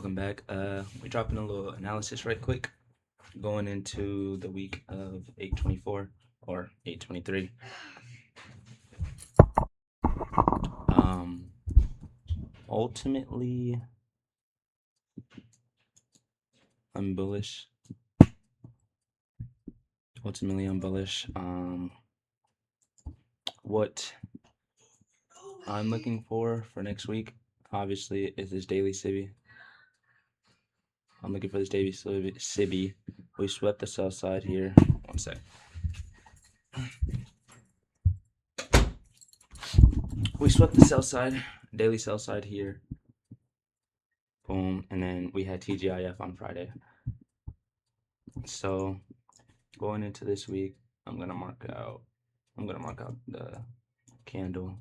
Welcome back. We're dropping a little analysis right quick, going into the week of 8/24 or 8/23. Um, ultimately, I'm bullish. What I'm looking for next week, obviously, is this daily Sibby. I'm looking for this daily Sibby. We swept the sell side here. One sec. We swept the sell side, daily sell side here. Boom, and then we had TGIF on Friday. So going into this week, I'm gonna mark out the candle.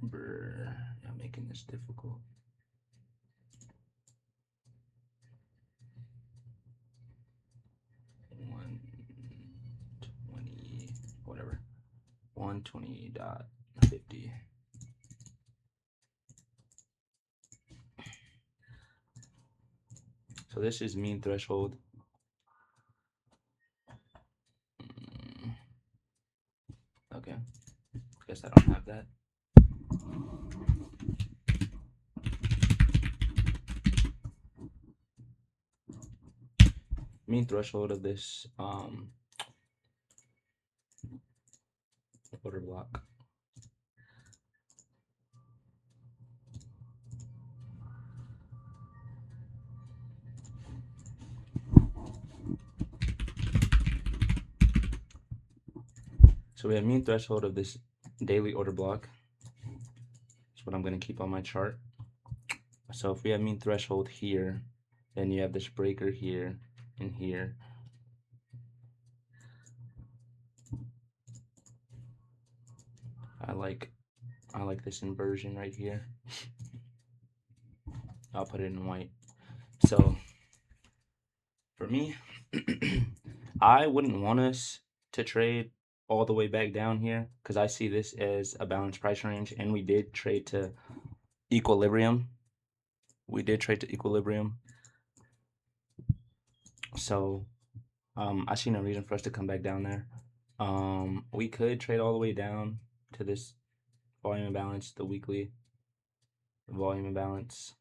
Brr, I'm making this difficult. 120, whatever. 120.50. So this is mean threshold. Okay, guess I don't have that. Mean threshold of this order block. So we have mean threshold of this daily order block. That's what I'm going to keep on my chart. So if we have mean threshold here, then you have this breaker here and here. I like this inversion right here. I'll put it in white. So for me, I wouldn't want us to trade all the way back down here because I see this as a balanced price range, and we did trade to equilibrium. So I see no reason for us to come back down there. We could trade all the way down to this volume imbalance, the weekly volume imbalance,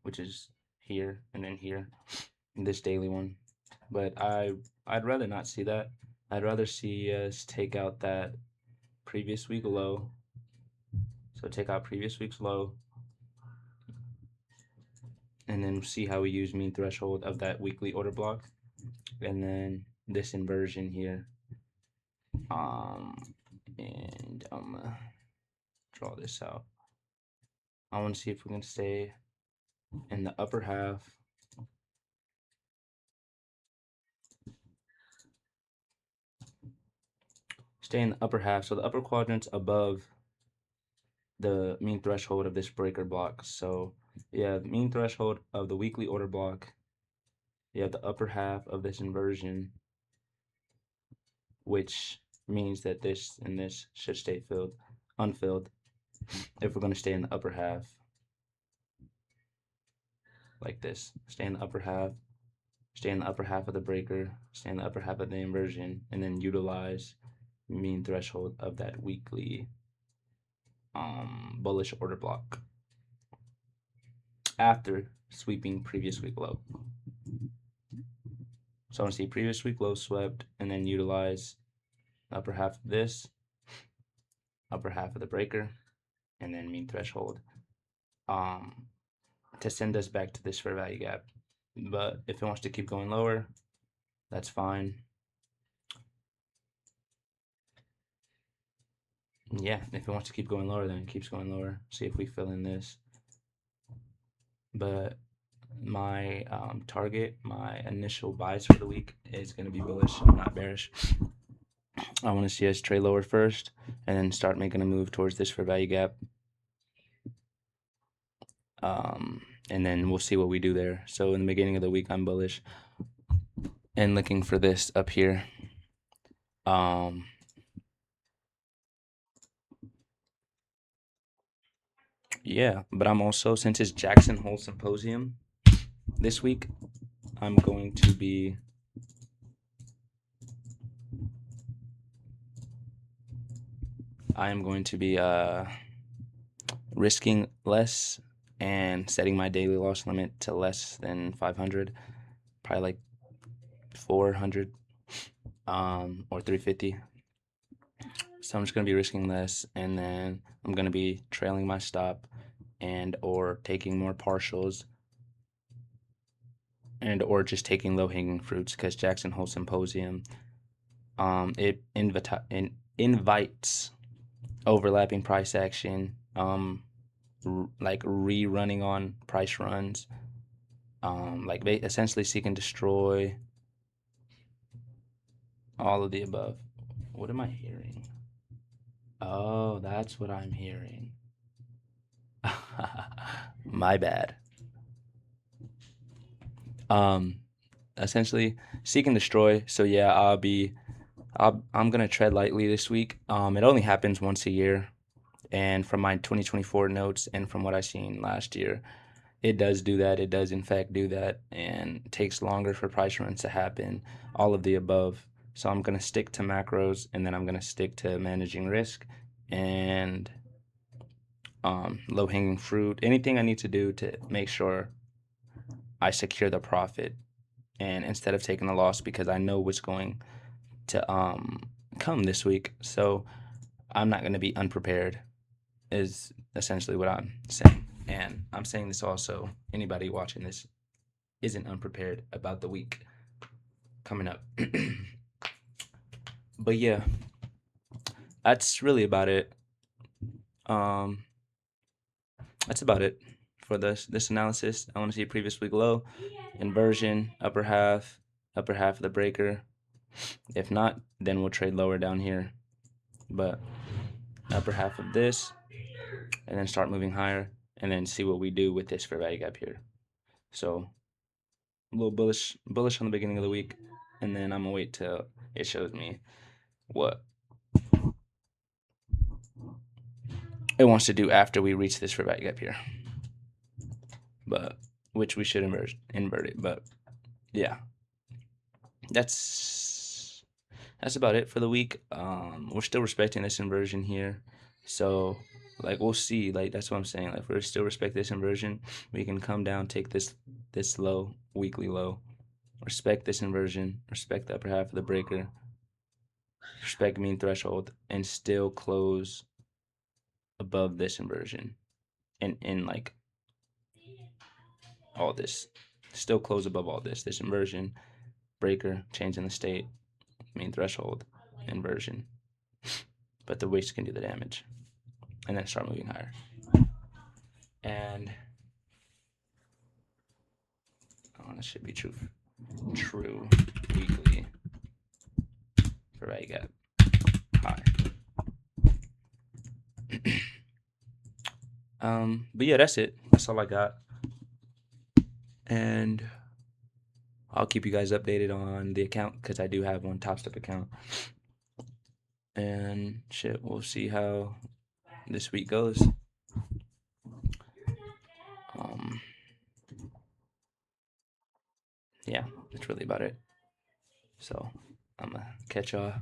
which is here and then here, in this daily one. But I'd rather not see that. I'd rather see us take out that previous week low. So take out previous week's low, and then see how we use mean threshold of that weekly order block, and then this inversion here. And I'm gonna draw this out. I want to see if we can stay in the upper half. Stay in the upper half, so the upper quadrant's above the mean threshold of this breaker block. So yeah, the mean threshold of the weekly order block, you have the upper half of this inversion, which means that this and this should stay unfilled if we're going to stay in the upper half like this. Stay in the upper half, stay in the upper half of the breaker, stay in the upper half of the inversion, and then utilize mean threshold of that weekly bullish order block after sweeping previous week low. So I want to see previous week low swept, and then utilize the upper half of this, upper half of the breaker, and then mean threshold to send us back to this fair value gap. But if it wants to keep going lower, that's fine. Yeah, if it wants to keep going lower, then it keeps going lower. See if we fill in this. But my target, my initial buys for the week is going to be bullish, not bearish. I want to see us trade lower first and then start making a move towards this fair value gap. And then we'll see what we do there. So in the beginning of the week, I'm bullish and looking for this up here. Yeah, but I'm also, since it's Jackson Hole Symposium this week, I'm going to be I am going to be risking less and setting my daily loss limit to less than 500, probably like 400 or 350. So I'm just going to be risking less, and then I'm going to be trailing my stop and or taking more partials and or just taking low hanging fruits, because Jackson Hole Symposium invites overlapping price action, like rerunning on price runs, like essentially seek and destroy, all of the above. What am I hearing? Oh, that's what I'm hearing. My bad. Um, Essentially seek and destroy. So yeah, I'm gonna tread lightly this week. It only happens once a year, and from my 2024 notes and from what I seen last year, it does do that. It does in fact do that, and it takes longer for price runs to happen. All of the above. So I'm gonna stick to macros, and then I'm gonna stick to managing risk and low hanging fruit. Anything I need to do to make sure I secure the profit, and instead of taking the loss, because I know what's going to come this week. So I'm not going to be unprepared, is essentially what I'm saying. And I'm saying this also, anybody watching this isn't unprepared about the week coming up. But yeah, that's really about it. Um, that's about it for this analysis. I want to see previous week low, inversion, upper half of the breaker. If not, then we'll trade lower down here. But upper half of this, and then start moving higher, and then see what we do with this fair value gap here. So a little bullish on the beginning of the week, and then I'm gonna wait till it shows me what it wants to do after we reach this fair value gap here. But which we should invert it. But yeah, that's about it for the week. We're still respecting this inversion here, so like we'll see. Like that's what I'm saying. Like if we still respect this inversion, we can come down, take this low, weekly low, respect this inversion, respect the upper half of the breaker, respect mean threshold, and still close above this inversion, and in like all this, still close above all this inversion, breaker, change in the state, mean threshold, inversion. But the wicks can do the damage, and then start moving higher. And this should be true weekly for value gap high. But yeah, that's it. That's all I got. And I'll keep you guys updated on the account, because I do have one Top Step account. And shit, we'll see how this week goes. Yeah, that's really about it. So I'm gonna catch y'all